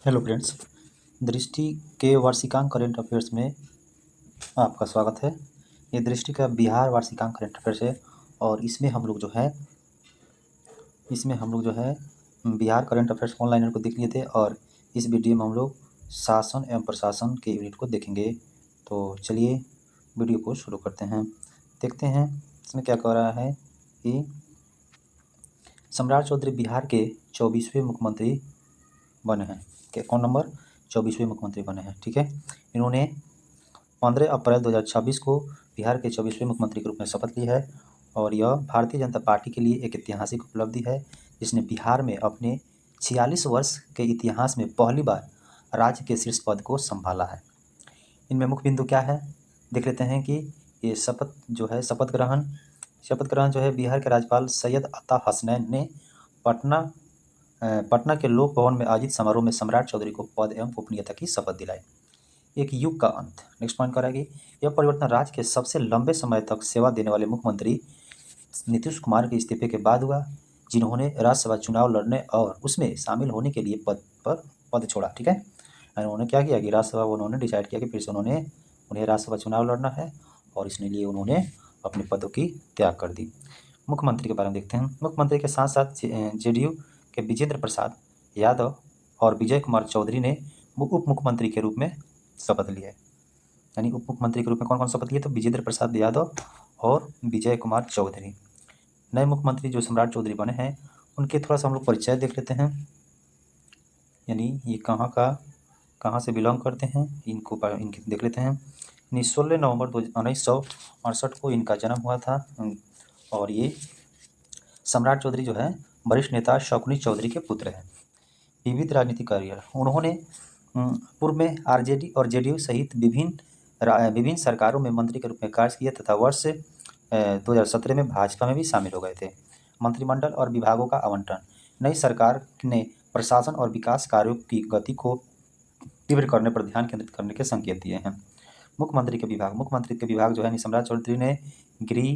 Hello friends. दृष्टि के वार्षिकांक current affairs में आपका स्वागत है। ये दृष्टि का बिहार वार्षिकांक करंट अफेयर्स है और इसमें हम लोग जो है बिहार करंट अफेयर्स ऑनलाइनर को देख लिए थे और इस वीडियो में हम लोग शासन एवं प्रशासन के यूनिट को देखेंगे। तो चलिए वीडियो को शुरू करते हैं। देखते हैं इसमें क्या कह रहा है कि सम्राट चौधरी बिहार के 24वें मुख्यमंत्री बने हैं। कौन नंबर 24वें मुख्यमंत्री बने हैं। ठीक है, इन्होंने 15 अप्रैल 2026 को बिहार के 24वें मुख्यमंत्री के रूप में शपथ ली है और यह भारतीय जनता पार्टी के लिए एक ऐतिहासिक उपलब्धि है, जिसने बिहार में अपने 46 वर्ष के इतिहास में पहली बार राज्य के शीर्ष पद को संभाला है। इनमें मुख्य बिंदु क्या है देख लेते हैं कि ये शपथ ग्रहण जो है बिहार के राज्यपाल सैयद अता हसनैन ने पटना के लोक भवन में आयोजित समारोह में सम्राट चौधरी को पद एवं गोपनीयता की शपथ दिलाई। एक युग का अंत। नेक्स्ट पॉइंट करेगी, यह परिवर्तन राज्य के सबसे लंबे समय तक सेवा देने वाले मुख्यमंत्री नीतीश कुमार के इस्तीफे के बाद हुआ, जिन्होंने राज्यसभा चुनाव लड़ने और उसमें शामिल होने के लिए पद छोड़ा। ठीक है, उन्होंने क्या किया कि राज्यसभा उन्होंने डिसाइड किया कि फिर से उन्हें राज्यसभा चुनाव लड़ना है और इसलिए उन्होंने अपने पदों की त्याग कर दी। मुख्यमंत्री के बारे में देखते हैं। मुख्यमंत्री के साथ साथ जेडीयू के विजेंद्र प्रसाद यादव और विजय कुमार चौधरी ने उप मुख्यमंत्री के रूप में शपथ ली है। यानी उप मुख्यमंत्री के रूप में कौन कौन शपथ लिए, तो विजेंद्र प्रसाद यादव और विजय कुमार चौधरी। नए मुख्यमंत्री जो सम्राट चौधरी बने हैं उनके थोड़ा सा हम लोग परिचय देख लेते हैं। यानी ये कहाँ से बिलोंग करते हैं इनके देख लेते हैं। 16 नवंबर 1968 को इनका जन्म हुआ था और ये सम्राट चौधरी जो है वरिष्ठ नेता शकुनी चौधरी के पुत्र हैं। विविध राजनीतिक करियर, उन्होंने पूर्व में आरजेडी और जेडीयू सहित विभिन्न सरकारों में मंत्री के रूप में कार्य किया तथा वर्ष 2017 में भाजपा में भी शामिल हो गए थे। मंत्रिमंडल और विभागों का आवंटन, नई सरकार ने प्रशासन और विकास कार्यों की गति को तीव्र करने पर ध्यान केंद्रित करने के संकेत दिए हैं। मुख्यमंत्री के विभाग जो है सम्राट चौधरी ने गृह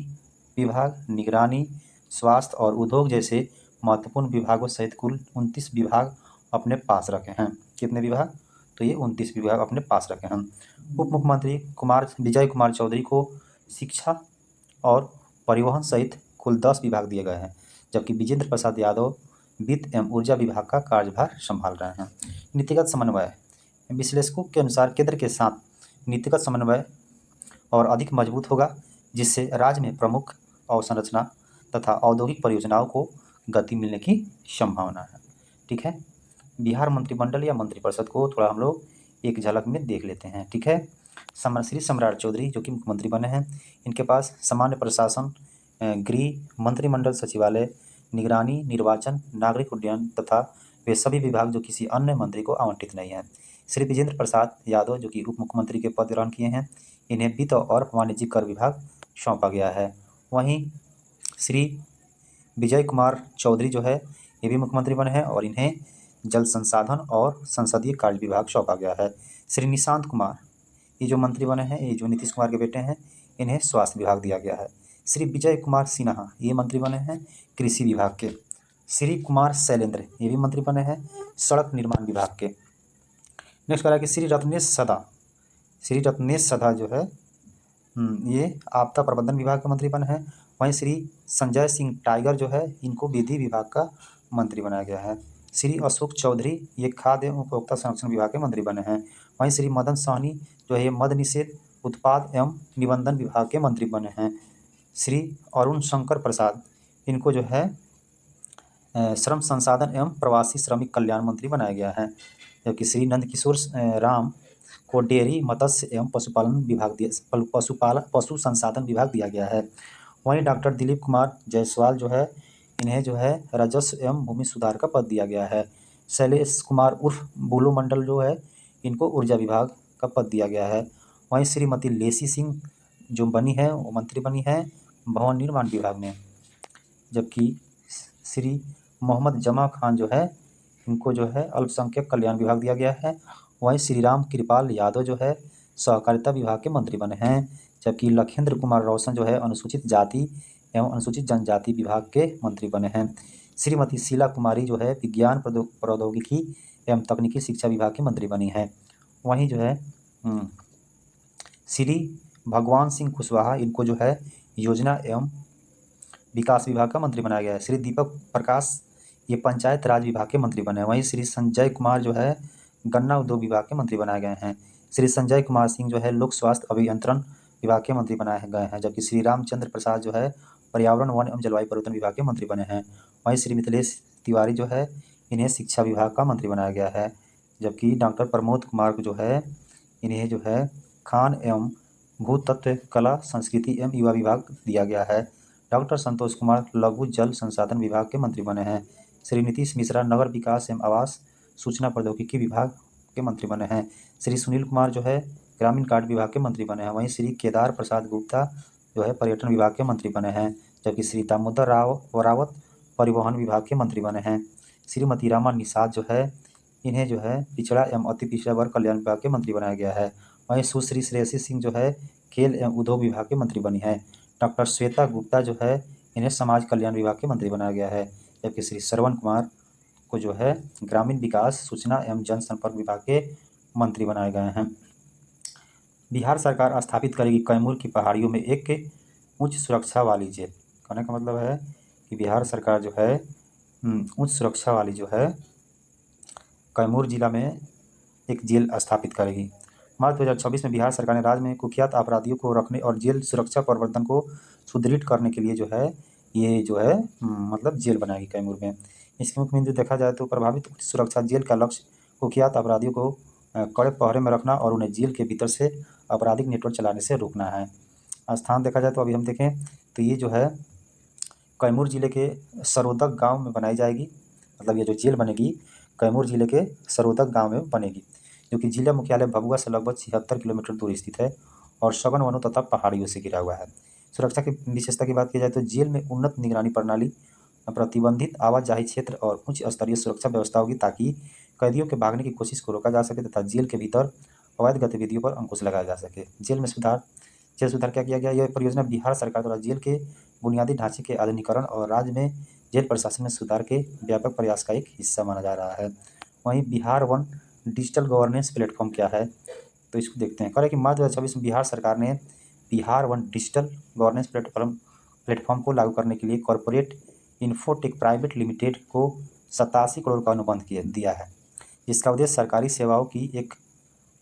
विभाग, निगरानी, स्वास्थ्य और उद्योग जैसे महत्वपूर्ण विभागों सहित कुल 29 विभाग अपने पास रखे हैं। कितने विभाग, तो ये 29 विभाग अपने पास रखे हैं। उप मुख्यमंत्री विजय कुमार चौधरी को शिक्षा और परिवहन सहित कुल 10 विभाग दिए गए हैं, जबकि विजेंद्र प्रसाद यादव वित्त एवं ऊर्जा विभाग का कार्यभार संभाल रहे हैं। नीतिगत समन्वय, विश्लेषकों के अनुसार केंद्र के साथ नीतिगत समन्वय और अधिक मजबूत होगा, जिससे राज्य में प्रमुख अवसंरचना तथा औद्योगिक परियोजनाओं को गति मिलने की संभावना है। ठीक है, बिहार मंत्रिमंडल या मंत्रिपरिषद को थोड़ा हम लोग एक झलक में देख लेते हैं। ठीक है, श्री सम्राट चौधरी जो कि मुख्यमंत्री बने हैं, इनके पास सामान्य प्रशासन, गृह, मंत्रिमंडल सचिवालय, निगरानी, निर्वाचन, नागरिक उड्डयन तथा वे सभी विभाग जो किसी अन्य मंत्री को आवंटित नहीं है। श्री विजेंद्र प्रसाद यादव जो कि उप मुख्यमंत्री के पद ग्रहण किए हैं, इन्हें वित्त और वाणिज्यिक कर विभाग सौंपा गया है। वहीं श्री विजय कुमार चौधरी जो है ये भी मुख्यमंत्री बने हैं और इन्हें जल संसाधन और संसदीय कार्य विभाग सौंपा गया है। श्री निशांत कुमार ये जो मंत्री बने हैं, ये जो नीतीश कुमार के बेटे हैं, इन्हें स्वास्थ्य विभाग दिया गया है। श्री विजय कुमार सिन्हा ये मंत्री बने हैं कृषि विभाग के। श्री कुमार शैलेंद्र ये भी मंत्री बने हैं सड़क निर्माण विभाग के। नेक्स्ट करा कि श्री रत्नेश सदा जो है ये आपदा प्रबंधन विभाग के मंत्री बने हैं। वहीं श्री संजय सिंह टाइगर जो है इनको विधि विभाग का मंत्री बनाया गया है। श्री अशोक चौधरी ये खाद्य एवं उपभोक्ता संरक्षण विभाग के मंत्री बने हैं। वहीं श्री मदन सहनी जो है मद्य निषेध, उत्पाद एवं निबंधन विभाग के मंत्री बने हैं। श्री अरुण शंकर प्रसाद इनको जो है श्रम संसाधन एवं प्रवासी श्रमिक कल्याण मंत्री बनाया गया है, जबकि श्री नंदकिशोर राम को डेयरी, मत्स्य एवं पशु संसाधन विभाग दिया गया है। वहीं डॉक्टर दिलीप कुमार जायसवाल जो है इन्हें जो है राजस्व एवं भूमि सुधार का पद दिया गया है। शैलेश कुमार उर्फ बुलो मंडल जो है इनको ऊर्जा विभाग का पद दिया गया है। वहीं श्रीमती लेसी सिंह जो बनी है वो मंत्री बनी है भवन निर्माण विभाग में, जबकि श्री मोहम्मद जमा खान जो है इनको जो है अल्पसंख्यक कल्याण विभाग दिया गया है। वहीं श्री राम कृपाल यादव जो है सहकारिता विभाग के मंत्री बने हैं, जबकि लखेंद्र कुमार रोशन जो है अनुसूचित जाति एवं अनुसूचित जनजाति विभाग के मंत्री बने हैं। श्रीमती शीला कुमारी जो है विज्ञान प्रौद्योगिकी एवं तकनीकी शिक्षा विभाग की मंत्री बनी हैं। वहीं जो है श्री भगवान सिंह कुशवाहा, इनको जो है योजना एवं विकास विभाग का मंत्री बनाया गया है। श्री दीपक प्रकाश, ये पंचायत राज विभाग के मंत्री बने हैं। वहीं श्री संजय कुमार जो है गन्ना उद्योग विभाग के मंत्री बनाए गए हैं। श्री संजय कुमार सिंह जो है लोक स्वास्थ्य अभियंत्रण विभाग के मंत्री बनाए गए हैं, जबकि श्री रामचंद्र प्रसाद जो है पर्यावरण, वन एवं जलवायु परिवर्तन विभाग के मंत्री बने हैं। वहीं श्री मिथिलेश तिवारी जो है इन्हें शिक्षा विभाग का मंत्री बनाया गया है, जबकि डॉक्टर प्रमोद कुमार को जो है इन्हें जो है खान एवं भूतत्व, कला, संस्कृति एवं युवा विभाग दिया गया है। डॉक्टर संतोष कुमार लघु जल संसाधन विभाग के मंत्री बने हैं। श्री नीतीश मिश्रा नगर विकास एवं आवास सूचना प्रौद्योगिकी विभाग के मंत्री बने हैं। श्री सुनील कुमार जो है ग्रामीण कार्य विभाग के मंत्री बने हैं। वहीं श्री केदार प्रसाद गुप्ता जो है पर्यटन विभाग के मंत्री बने हैं, जबकि श्री दामोदर राव वरावत परिवहन विभाग के मंत्री बने हैं। श्रीमती रमा निषाद जो है इन्हें जो है पिछड़ा एवं अति पिछड़ा वर्ग कल्याण विभाग के मंत्री बनाया गया है। वहीं सुश्री श्रेयसी सिंह जो है खेल एवं उद्योग विभाग के मंत्री बनी है। डॉक्टर श्वेता गुप्ता जो है इन्हें समाज कल्याण विभाग के मंत्री बनाया गया है, जबकि श्री श्रवण कुमार को जो है ग्रामीण विकास, सूचना एवं जनसंपर्क विभाग के मंत्री बनाए गए हैं। बिहार सरकार स्थापित करेगी कैमूर की पहाड़ियों में एक उच्च सुरक्षा वाली जेल। कहने का मतलब है कि बिहार सरकार जो है उच्च सुरक्षा वाली जो है कैमूर जिला में एक जेल स्थापित करेगी। मार्च 2026 में बिहार सरकार ने राज्य में कुख्यात अपराधियों को रखने और जेल सुरक्षा प्रवर्तन को सुदृढ़ करने के लिए जो है ये जो है मतलब जेल बनाएगी कैमूर में। इसके मुख्य बिंदु देखा जाए तो प्रभावित उच्च सुरक्षा जेल का लक्ष्य कुख्यात अपराधियों को कड़े पहरे में रखना और उन्हें जेल के भीतर से आपराधिक नेटवर्क चलाने से रोकना है। स्थान देखा जाए तो अभी हम देखें तो ये जो है कैमूर जिले के सरोदक गाँव में बनाई जाएगी। मतलब ये जो जेल बनेगी कैमूर जिले के सरोदक गाँव में बनेगी, जो कि जिला मुख्यालय भभुआ से लगभग 76 किलोमीटर दूर स्थित है और सघन वनों तथा पहाड़ियों से घिरा हुआ है। सुरक्षा की विशेषता की बात की जाए तो जेल में उन्नत निगरानी प्रणाली, प्रतिबंधित आवाजाही क्षेत्र और उच्च स्तरीय सुरक्षा व्यवस्था होगी, ताकि कैदियों के भागने की कोशिश को रोका जा सके तथा जेल के भीतर अवैध गतिविधियों पर अंकुश लगाया जा सके। जेल सुधार क्या किया गया? यह परियोजना बिहार सरकार द्वारा जेल के बुनियादी ढांचे के आधुनिकीकरण और राज्य में जेल प्रशासन में सुधार के व्यापक प्रयास का एक हिस्सा माना जा रहा है। वहीं Bihar one digital governance platform क्या है, तो इसको देखते हैं। कह रहे कि मार्च 2026 में बिहार सरकार ने Bihar one digital governance platform को लागू करने के लिए कॉर्पोरेट इन्फोटेक प्राइवेट लिमिटेड को 87 करोड़ का अनुबंध दिया है, जिसका उद्देश्य सरकारी सेवाओं की एक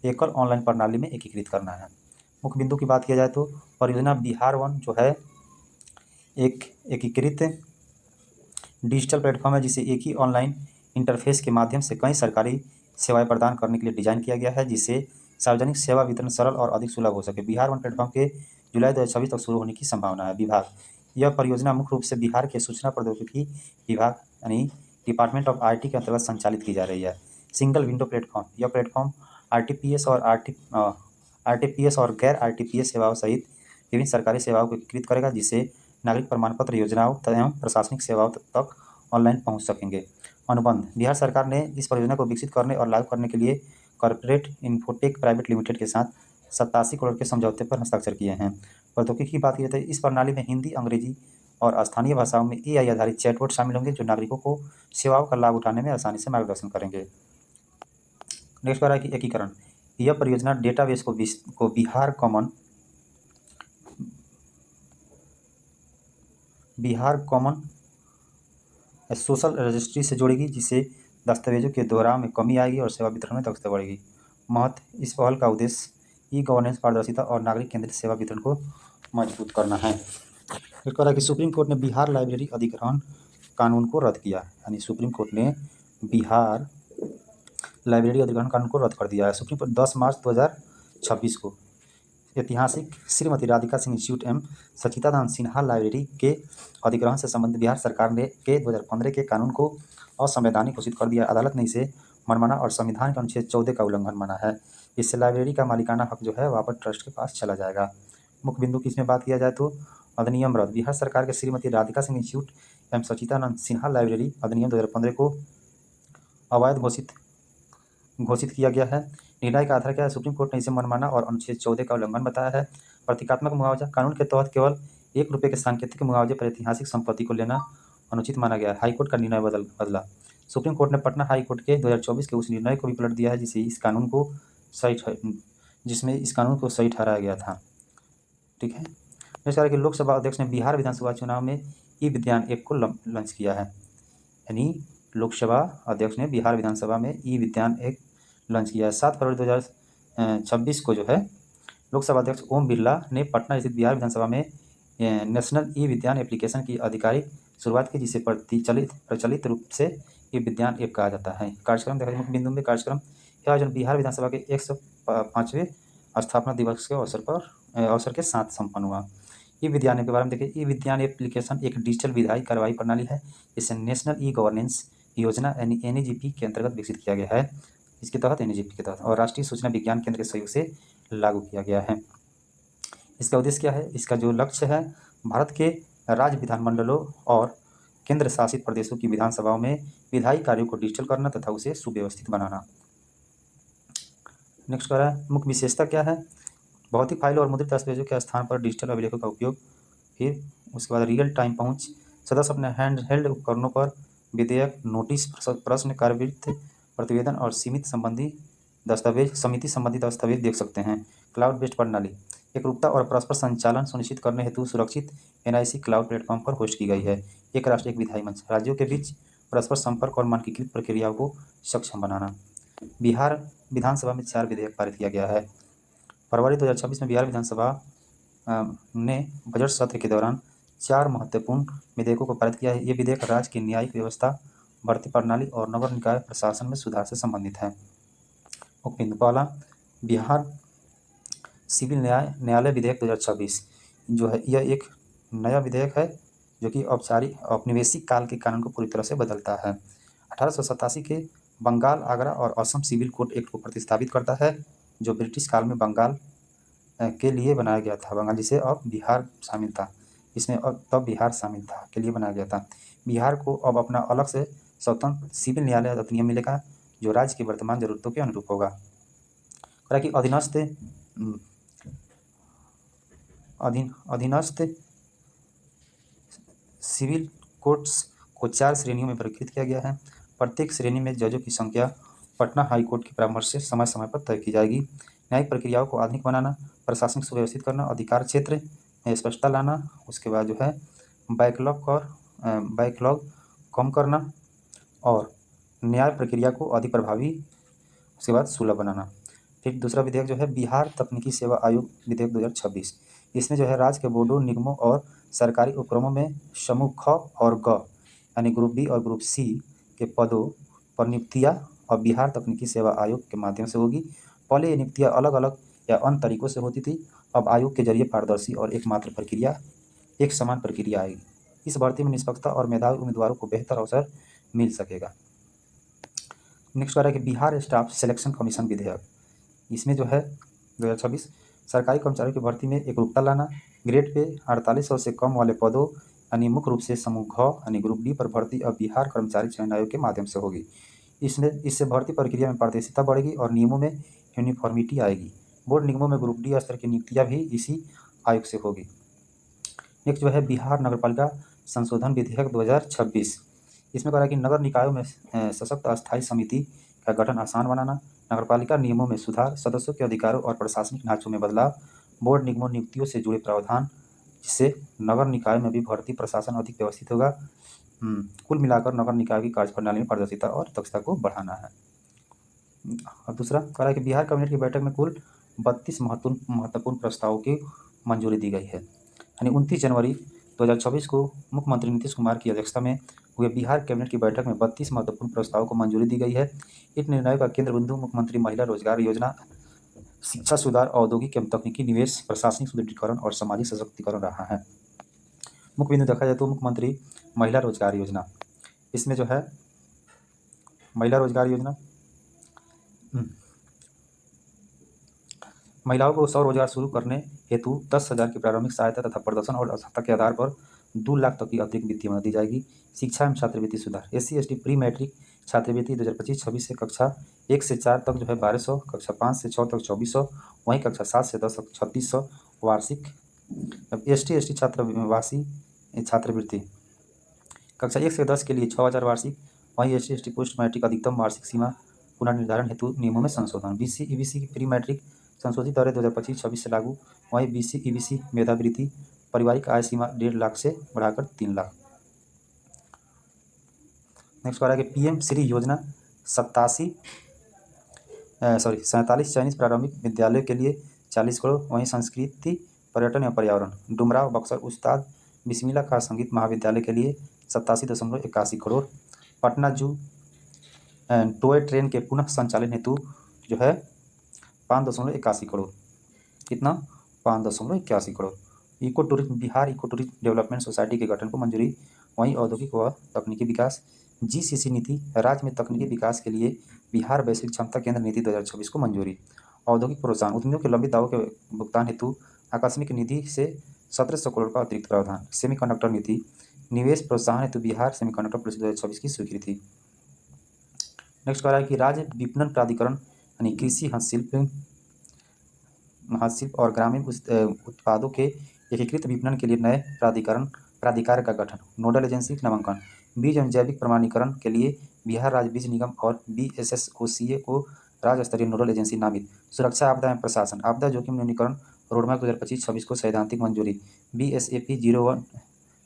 एकल ऑनलाइन प्रणाली में एकीकृत करना है। मुख्य बिंदु की बात किया जाए तो परियोजना बिहार वन जो है एक एकीकृत डिजिटल प्लेटफॉर्म है, जिसे एक ही ऑनलाइन इंटरफेस के माध्यम से कई सरकारी सेवाएं प्रदान करने के लिए डिजाइन किया गया है, जिससे सार्वजनिक सेवा वितरण सरल और अधिक सुलभ हो सके। बिहार वन प्लेटफॉर्म के जुलाई 2026 तक शुरू होने की संभावना है। विभाग, यह परियोजना मुख्य रूप से बिहार के सूचना प्रौद्योगिकी विभाग यानी डिपार्टमेंट ऑफ आईटी के अंतर्गत संचालित की जा रही है। सिंगल विंडो प्लेटफॉर्म, यह प्लेटफॉर्म आरटीपीएस और गैर आरटीपीएस सेवाओं सहित विभिन्न सरकारी सेवाओं को एकीकृत करेगा, जिससे नागरिक प्रमाण पत्र, योजनाओं एवं प्रशासनिक सेवाओं तक ऑनलाइन पहुंच सकेंगे। अनुबंध, बिहार सरकार ने इस परियोजना को विकसित करने और लागू करने के लिए कॉर्पोरेट इन्फोटेक प्राइवेट लिमिटेड के साथ 87 करोड़ के समझौते पर हस्ताक्षर किए हैं। प्रौद्योगिकी की बात की जाए तो इस प्रणाली में हिंदी, अंग्रेजी और स्थानीय भाषाओं में एआई आधारित चैटबॉट शामिल होंगे, जो नागरिकों को सेवाओं का लाभ उठाने में आसानी से मार्गदर्शन करेंगे। नेक्स्ट बार है कि एकीकरण, यह परियोजना डेटाबेस को बिहार कॉमन सोशल रजिस्ट्री से जोड़ेगी, जिससे दस्तावेजों के दोहराव में कमी आएगी और सेवा वितरण में दक्षता बढ़ेगी। महत्व, इस पहल का उद्देश्य ई गवर्नेंस, पारदर्शिता और नागरिक केंद्रित सेवा वितरण को मजबूत करना है। फिर कह रहा है कि सुप्रीम कोर्ट ने बिहार लाइब्रेरी अधिग्रहण कानून को रद्द किया, यानी सुप्रीम कोर्ट ने बिहार लाइब्रेरी अधिग्रहण कानून को रद्द कर दिया है। सुप्रीम कोर्ट 10 मार्च 2026 को ऐतिहासिक श्रीमती राधिका सिंह इंस्टीट्यूट एवं सचिदानंद सिन्हा लाइब्रेरी के अधिग्रहण से संबंधित बिहार सरकार के 2015 के कानून को असंवैधानिक घोषित कर दिया। अदालत ने इसे मनमाना और संविधान के अनुच्छेद 14 का उल्लंघन माना है। इससे लाइब्रेरी का मालिकाना हक जो है वापस ट्रस्ट के पास चला जाएगा। मुख्य बिंदु की इसमें बात किया जाए तो अधिनियम रद्द, बिहार सरकार के श्रीमती राधिका सिंह इंस्टीट्यूट एवं सचिदानंद सिन्हा लाइब्रेरी अधिनियम 2015 को अवैध घोषित किया गया है। निर्णय का आधार क्या है? सुप्रीम कोर्ट ने इसे मनमाना और अनुच्छेद 14 का उल्लंघन बताया है। प्रतीकात्मक मुआवजा, कानून के तहत केवल ₹1 के सांकेतिक मुआवजे पर ऐतिहासिक संपत्ति को लेना अनुचित माना गया है। हाईकोर्ट का निर्णय बदला, सुप्रीम कोर्ट ने पटना हाई कोर्ट के 2024 के उस निर्णय को भी पलट दिया है जिसमें इस कानून को सही ठहराया गया था। ठीक है। नेक्स्ट कि लोकसभा अध्यक्ष ने बिहार विधानसभा चुनाव में ई विज्ञान ऐप को लॉन्च किया है। यानी लोकसभा अध्यक्ष ने बिहार विधानसभा में ई विज्ञान ऐप लॉन्च किया है। 7 फरवरी 2026 को जो है लोकसभा अध्यक्ष ओम बिरला ने पटना स्थित बिहार विधानसभा में नेशनल ई विज्ञान एप्लीकेशन की आधिकारिक शुरुआत की, जिसे प्रचलित रूप से ई विज्ञान ऐप कहा जाता है। कार्यक्रम देखा जाए मुख्य बिंदु में कार्यक्रम यह आयोजन बिहार विधानसभा के 105वें स्थापना दिवस के अवसर के साथ संपन्न हुआ। ई विज्ञान ऐप के बारे में देखिए। ई विज्ञान एप्लीकेशन एक डिजिटल विधायी कार्रवाई प्रणाली है। इसे नेशनल ई गवर्नेंस योजना यानी NEGP के अंतर्गत विकसित किया गया है। इसके तहत NEGP के तहत और राष्ट्रीय सूचना विज्ञान केंद्र के सहयोग से लागू किया गया है। इसका उद्देश्य क्या है? इसका जो लक्ष्य है, भारत के राज्य विधानमंडलों और केंद्र शासित प्रदेशों की विधानसभाओं में विधायी कार्यों को डिजिटल करना तथा उसे सुव्यवस्थित बनाना। नेक्स्ट कह रहा है मुख्य विशेषता क्या है? भौतिक फाइलों और मुद्रित दस्तावेजों के स्थान पर डिजिटल अभिलेखों का उपयोग। फिर उसके बाद रियल टाइम पहुंच। सदस्य अपने हैंड उपकरणों पर विधेयक, नोटिस, प्रश्न, कार्यवृत्त, प्रतिवेदन और समिति संबंधी दस्तावेज देख सकते हैं। क्लाउड बेस्ड प्रणाली एकरूपता और परस्पर संचालन सुनिश्चित करने हेतु सुरक्षित NIC क्लाउड प्लेटफॉर्म पर होस्ट की गई है। एक राष्ट्र एक विधायी मंच राज्यों के बीच परस्पर संपर्क और मानकीकृत प्रक्रियाओं को सक्षम बनाना। बिहार विधानसभा में 4 विधेयक पारित किया गया है। फरवरी 2026 में बिहार विधानसभा ने बजट सत्र के दौरान 4 महत्वपूर्ण विधेयकों को पारित किया है। ये विधेयक राज्य की न्यायिक व्यवस्था, भर्ती प्रणाली और नगर निकाय प्रशासन में सुधार से संबंधित है। मुख्य बिंदु पहला, बिहार सिविल न्यायालय विधेयक 2026 जो है यह एक नया विधेयक है जो कि औपनिवेशिक काल के कानून को पूरी तरह से बदलता है। 1887 के बंगाल, आगरा और असम सिविल कोड एक्ट को प्रतिस्थापित करता है, जो ब्रिटिश काल में बंगाल के लिए बनाया गया था। बंगाल जिसे अब बिहार शामिल था, इसमें अब तब बिहार शामिल था के लिए बनाया गया था। बिहार को अब अपना अलग से स्वतंत्र सिविल न्यायालय अधिनियम मिलेगा जो राज्य की वर्तमान जरूरतों के अनुरूप होगा। कि अधीनस्थ सिविल कोर्ट्स को 4 श्रेणियों में वर्गीकृत किया गया है। प्रत्येक श्रेणी में जजों की संख्या पटना हाई कोर्ट के परामर्श से समय समय पर तय की जाएगी। न्यायिक प्रक्रियाओं को आधुनिक बनाना, प्रशासनिक सुव्यवस्थित करना, अधिकार क्षेत्र में स्पष्टता लाना, उसके बाद जो है बैकलॉग कम करना और न्याय प्रक्रिया को अधिक प्रभावी, उसके बाद सुलभ बनाना। फिर दूसरा विधेयक जो है बिहार तकनीकी सेवा आयोग विधेयक 2026। इसमें जो है राज्य के बोर्डों, निगमों और सरकारी उपक्रमों में समूह ख और ग यानी ग्रुप B और ग्रुप C के पदों पर नियुक्तियां अब बिहार तकनीकी सेवा आयोग के माध्यम से होगी। पहले ये नियुक्तियां अलग अलग या अन्य तरीकों से होती थी, अब आयोग के जरिए पारदर्शी और एक समान प्रक्रिया आएगी। इस भर्ती में निष्पक्षता और मेधावी उम्मीदवारों को बेहतर अवसर मिल सकेगा। नेक्स्ट आ रहा है कि बिहार स्टाफ सिलेक्शन कमीशन विधेयक। इसमें जो है 2026 सरकारी कर्मचारियों की भर्ती में एकरूपता लाना, ग्रेड पे 4800 से कम वाले पदों यानी मुख्य रूप से समूह घ यानी ग्रुप D पर भर्ती अब बिहार कर्मचारी चयन आयोग के माध्यम से होगी। इससे भर्ती प्रक्रिया में पारदर्शिता बढ़ेगी और नियमों में यूनिफॉर्मिटी आएगी। बोर्ड निगमों में ग्रुप D स्तर की नियुक्तियां भी इसी आयोग से होगी। नेक्स्ट जो है बिहार नगरपालिका संशोधन विधेयक 2026। इसमें कहा कि नगर निकायों में सशक्त अस्थायी समिति का गठन आसान बनाना, नगरपालिका नियमों में सुधार, सदस्यों के अधिकारों और प्रशासनिक ढांचों में बदलाव, बोर्ड निगमों नियुक्तियों से जुड़े प्रावधान, जिससे नगर निकाय में भी भर्ती प्रशासन अधिक व्यवस्थित होगा। कुल मिलाकर नगर निकाय की कार्यप्रणाली में पारदर्शिता और दक्षता को बढ़ाना है। और दूसरा कह रहा है कि बिहार कैबिनेट की बैठक में कुल 32 महत्वपूर्ण प्रस्तावों की मंजूरी दी गई है। यानी 29 जनवरी 2026 को मुख्यमंत्री नीतीश कुमार की अध्यक्षता में हुए बिहार कैबिनेट की बैठक में 32 महत्वपूर्ण प्रस्तावों को मंजूरी दी गई है। इन निर्णयों का केंद्र बिंदु मुख्यमंत्री महिला रोजगार योजना, शिक्षा सुधार, औद्योगिक एवं तकनीकी निवेश, प्रशासनिक सुदृढ़ीकरण और सामाजिक सशक्तिकरण रहा है। मुख्य बिंदु देखा जाए तो मुख्यमंत्री महिला रोजगार योजना, इसमें जो है महिला रोजगार योजना महिलाओं को स्वरोजगार शुरू करने हेतु 10,000 की प्रारंभिक सहायता तथा प्रदर्शन और आवश्यकता के आधार पर 2 लाख तक की अतिरिक्त वित्तीय मदद दी जाएगी। शिक्षा एवं छात्रवृत्ति सुधार, SC/ST प्री मैट्रिक छात्रवृत्ति 2025-26 से कक्षा 1 से 4 तक जो है 1200, कक्षा 5 से 6 तक 2400, वहीं कक्षा 7 से 10 तक 3600 वार्षिक। ST/ST छात्रवृत्ति कक्षा 1 से 10 के लिए 6,000 वार्षिक वहीं SC/ST पोस्ट मैट्रिक अधिकतम वार्षिक सीमा पुनर्निर्धारण हेतु नियमों में संशोधन। BC/EBC की प्री मैट्रिक संशोधित दरें 2025-26 से लागू। वहीं BC/EBC मेधावृत्ति पारिवारिक आय सीमा 1.5 लाख से बढ़ाकर 3 लाख। नेक्स्ट आ रहा है कि PM श्री योजना 47 चयनित प्रारंभिक विद्यालयों के लिए 40 करोड़। वहीं संस्कृति पर्यटन एवं पर्यावरण डुमराव बक्सर उस्ताद बिस्मिल्लाह खां संगीत महाविद्यालय के लिए 87.81 करोड़। पटना जू टॉय ट्रेन के पुनः संचालन हेतु जो है 5.81 करोड़। कितना? 5.81 crore. Eco tourism Bihar eco tourism development society के गठन को मंजूरी। वहीं औद्योगिक व तकनीकी विकास GCC नीति राज्य में तकनीकी विकास के लिए बिहार वैश्विक क्षमता केंद्र नीति 2026 को मंजूरी। औद्योगिक प्रोत्साहन उद्यमियों के लंबित दावों के भुगतान हेतु आकस्मिक निधि से 1700 करोड़ का अतिरिक्त प्रावधान। सेमीकंडक्टर नीति निवेश प्रोत्साहन हेतु बिहार सेमीकंडक्टर परिषद 2026 की स्वीकृति। नेक्स्ट कह रहा है कि राज्य विपणन प्राधिकरण यानी कृषि हस्तशिल्प और ग्रामीण उत्पादों के एकीकृत विपणन के लिए नए प्राधिकार का गठन। नोडल एजेंसी नामांकन बीज एवं जैविक प्रमाणीकरण के लिए बिहार राज्य बीज निगम और BSSOCA को राज्य स्तरीय नोडल एजेंसी नामित। सुरक्षा आपदा एवं प्रशासन आपदा जोखिम न्यूनीकरण रोडमैप 2025-26 को सैद्धांतिक मंजूरी। BSAP-01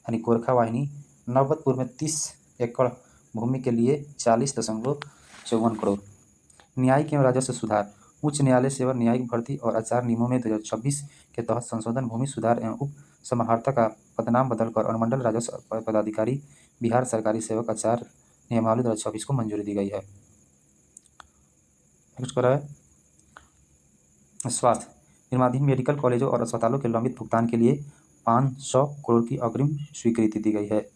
यानी गोरखा वाहिनी नवबतपुर में 30 एकड़ भूमि के लिए 40.54 करोड़। न्यायिक एवं राजस्व सुधार उच्च न्यायालय सेवा न्यायिक भर्ती और आचार नियमों में 2026 के तहत संशोधन। भूमि सुधार एवं उप समाहर्ता का पदनाम बदलकर अनुमंडल राजस्व पदाधिकारी बिहार सरकारी सेवक आचार नियमावली 2026 को मंजूरी दी गई है। नेक्स्ट कर रहा है स्वास्थ्य निर्माणाधीन मेडिकल कॉलेजों और अस्पतालों के लंबित भुगतान के लिए 500 करोड़ की अग्रिम स्वीकृति दी गई है।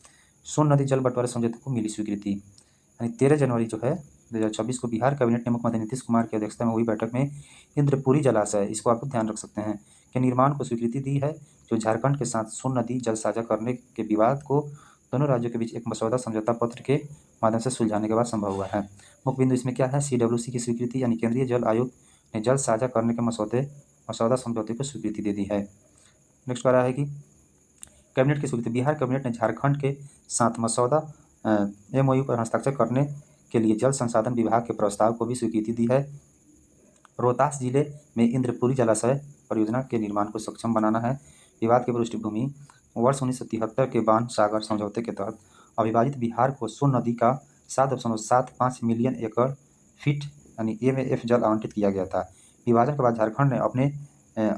सोन नदी जल बंटवारे समझौते को मिली स्वीकृति। यानी 13 जनवरी जो है 2026 को बिहार कैबिनेट ने मुख्यमंत्री नीतीश कुमार की अध्यक्षता में हुई बैठक में इंद्रपुरी जलाशय इसको आप ध्यान रख सकते हैं के निर्माण को स्वीकृति दी है, जो झारखंड के साथ सोन नदी जल साझा करने के विवाद को दोनों राज्यों के बीच एक मसौदा समझौता पत्र के माध्यम से सुलझाने के बाद संभव हुआ है। मुख्य बिंदु इसमें क्या है? CWC की स्वीकृति यानी केंद्रीय जल आयोग ने जल साझा करने के मसौदा समझौते को स्वीकृति दे दी है। नेक्स्ट कह रहा है कि कैबिनेट की स्वीकृति बिहार कैबिनेट ने झारखंड के साथ मसौदा MOU पर हस्ताक्षर करने के लिए जल संसाधन विभाग के प्रस्ताव को भी स्वीकृति दी है। रोहतास जिले में इंद्रपुरी जलाशय परियोजना के निर्माण को सक्षम बनाना है। विवाद की पृष्ठभूमि वर्ष 1973 के बाण सागर समझौते के तहत अविभाजित बिहार को सोन नदी का 7.75 मिलियन एकड़ फीट यानी MAF जल आवंटित किया गया था। विभाजन के बाद झारखंड ने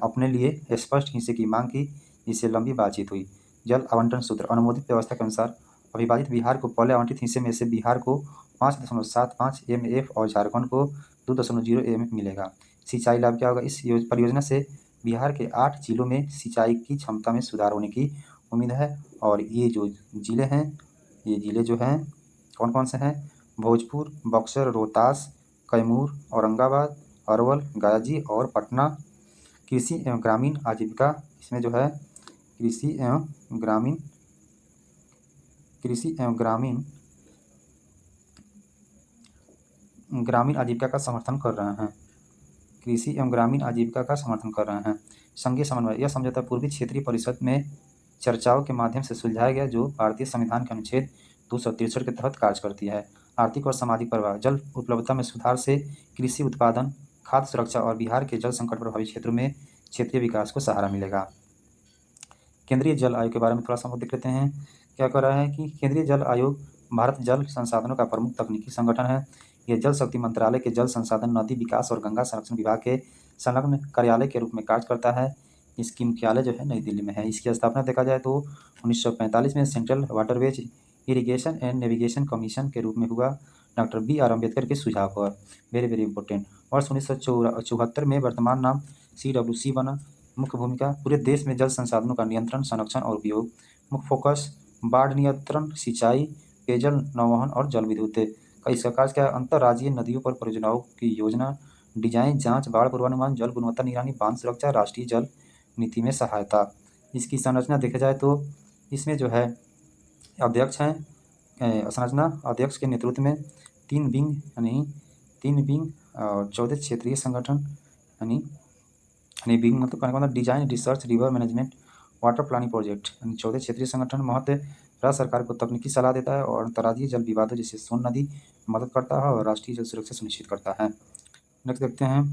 अपने लिए स्पष्ट हिस्से की मांग की, जिससे लंबी बातचीत हुई। जल आवंटन सूत्र अनुमोदित व्यवस्था के अनुसार अविभाजित बिहार को पहले आवंटित हिस्से में से बिहार को 5.75 MAF और झारखंड को 2.0 MAF मिलेगा। सिंचाई लाभ क्या होगा? इस परियोजना से बिहार के 8 जिलों में सिंचाई की क्षमता में सुधार होने की उम्मीद है। और ये जो जिले हैं, ये जिले जो हैं कौन कौन से हैं? भोजपुर, बक्सर, रोहतास, कैमूर, औरंगाबाद, अरवल, गाजी और पटना। कृषि एवं ग्रामीण आजीविका इसमें जो है कृषि एवं ग्रामीण आजीविका का समर्थन कर रहे हैं। कृषि एवं ग्रामीण आजीविका का समर्थन कर रहे हैं। संघीय समन्वय यह समझौता पूर्वी क्षेत्रीय परिषद में चर्चाओं के माध्यम से सुलझाया गया, जो भारतीय संविधान के अनुच्छेद 263 के तहत कार्य करती है। आर्थिक और सामाजिक प्रभाव जल उपलब्धता में सुधार से कृषि उत्पादन, खाद्य सुरक्षा और बिहार के जल संकट प्रभावित क्षेत्रों में क्षेत्रीय विकास को सहारा मिलेगा। केंद्रीय जल आयोग के बारे में थोड़ा सा देख लेते हैं। क्या कर रहा है कि केंद्रीय जल आयोग भारत जल संसाधनों का प्रमुख तकनीकी संगठन है। यह जल शक्ति मंत्रालय के जल संसाधन, नदी विकास और गंगा संरक्षण विभाग के संलग्न कार्यालय के रूप में कार्य करता है। इसकी मुख्यालय जो है नई दिल्ली में है। इसकी स्थापना देखा जाए तो 1945 में central waterways irrigation and navigation commission के रूप में हुआ, डॉक्टर BR अम्बेडकर के सुझाव पर। Very very important. वर्ष 1974 में वर्तमान नाम CWC बना। मुख्य भूमिका पूरे देश में जल संसाधनों का नियंत्रण, संरक्षण और उपयोग। मुख्य फोकस बाढ़ नियंत्रण, सिंचाई, पेयजल, नौवहन और जल विद्युत। इसका कार्य क्या है? अंतर्राज्यीय नदियों पर परियोजनाओं की योजना, डिजाइन, जांच, बाढ़ पूर्वानुमान, जल गुणवत्ता निगरानी, बांध सुरक्षा, राष्ट्रीय जल नीति में सहायता। इसकी संरचना देखा जाए तो इसमें जो है अध्यक्ष हैं, संरचना अध्यक्ष के नेतृत्व में 3 विंग और 14 क्षेत्रीय संगठन यानी विंग मतलब design, research, river management, water planning project यानी 14 क्षेत्रीय संगठन। महत्व राज्य सरकार को तकनीकी सलाह देता है और अंतर्राज्यीय जल विवादों जैसे सोन नदी में मदद करता है और राष्ट्रीय जल सुरक्षा सुनिश्चित करता है। नेक्स्ट देखते हैं,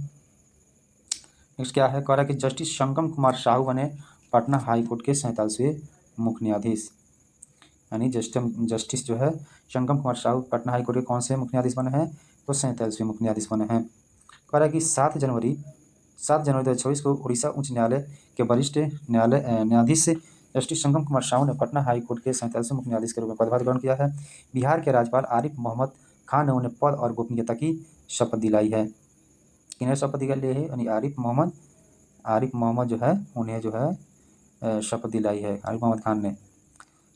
नेक्स्ट क्या है, कह रहा है कि जस्टिस संगम कुमार साहू बने पटना हाई कोर्ट के 47वें मुख्य न्यायाधीश। यानी जस्टिस जो है संगम कुमार साहू पटना हाई कोर्ट के कौन से मुख्य न्यायाधीश बने हैं, तो 47वें मुख्य न्यायाधीश बने हैं। कह रहा है कि 7 जनवरी 2024 को उड़ीसा उच्च न्यायालय के वरिष्ठ न्यायाधीश जस्टिस संगम कुमार साहू ने पटना हाई कोर्ट के 47वें मुख्य न्यायाधीश के रूप में पदभार ग्रहण किया है। बिहार के राज्यपाल आरिफ मोहम्मद खान ने उन्हें पद और गोपनीयता की शपथ दिलाई है। किन्हें शपथ दिलाई है, यानी आरिफ मोहम्मद जो है उन्हें जो है शपथ दिलाई है आरिफ मोहम्मद खान ने।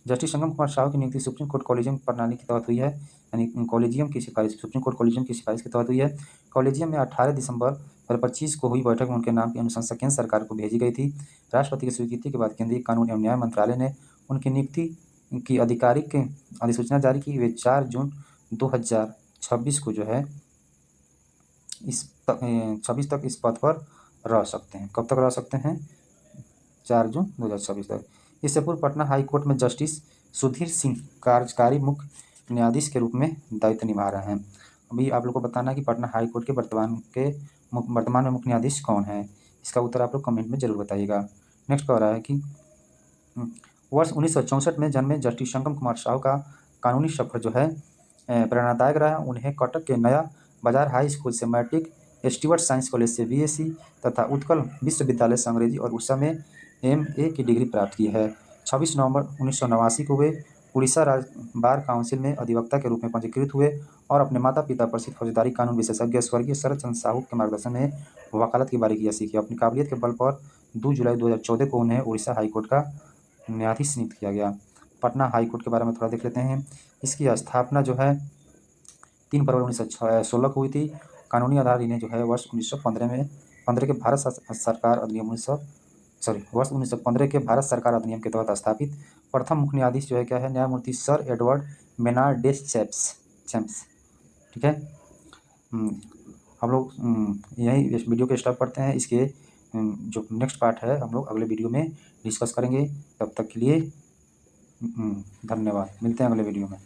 जस्टिस संगम कुमार साहू की नियुक्ति सुप्रीम कोर्ट कॉलेजियम प्रणाली के तहत हुई है, यानी कॉलेजियम की सिफारिश, सुप्रीम कोर्ट कॉलेजियम की सिफारिश के तहत हुई है। कॉलेजियम में 18 दिसंबर 2025 को हुई बैठक में उनके नाम की अनुशंसा केंद्र सरकार को भेजी गई थी। राष्ट्रपति की स्वीकृति के बाद केंद्रीय कानून एवं न्याय मंत्रालय ने उनकी नियुक्ति की आधिकारिक अधिसूचना जारी की। वे 4 जून 2026 को जो है इस 26 तक इस पद पर रह सकते हैं। कब तक रह सकते हैं, 4 जून 2026 तक। इससे पूर्व पटना हाई कोर्ट में जस्टिस सुधीर सिंह कार्यकारी मुख्य न्यायाधीश के रूप में दायित्व निभा रहे हैं। अभी आप लोग को बताना है कि पटना हाई कोर्ट के वर्तमान में मुख्य न्यायाधीश कौन है। इसका उत्तर आप लोग कमेंट में जरूर बताइएगा। नेक्स्ट कह रहा है कि वर्ष 1964 में जन्मे जस्टिस संगम कुमार साहू का कानूनी सफर जो है प्रेरणादायक रहा। उन्हें कटक के नया बाजार हाई स्कूल से मैट्रिक, स्टीवर्ट साइंस कॉलेज से बीएससी तथा उत्कल विश्वविद्यालय से अंग्रेजी और उड़ीसा में एमए की डिग्री प्राप्त की है। 26 नवंबर 1989 को वे उड़ीसा राज्य बार काउंसिल में अधिवक्ता के रूप में पंजीकृत हुए और अपने माता पिता प्रसिद्ध फौजदारी कानून विशेषज्ञ स्वर्गीय शरद चंद्र साहू के मार्गदर्शन में वकालत की बारीकियां सीखी। अपनी काबिलियत के बल पर 2 जुलाई 2014 को उन्हें उड़ीसा हाईकोर्ट का न्यायाधीश नियुक्त किया गया। पटना हाईकोर्ट के बारे में थोड़ा देख लेते हैं। इसकी स्थापना जो है 3 फरवरी 1916 को हुई थी। कानूनी आधार इन्हें जो है वर्ष 1915 के वर्ष 1915 के भारत सरकार अधिनियम के तहत स्थापित प्रथम मुख्य न्यायाधीश जो है क्या है, न्यायमूर्ति सर एडवर्ड मेनार्ड चैम्प्स। ठीक है, हम लोग यही इस वीडियो के स्टॉप करते हैं। इसके जो नेक्स्ट पार्ट है हम लोग अगले वीडियो में डिस्कस करेंगे। तब तक के लिए धन्यवाद। मिलते हैं अगले वीडियो में।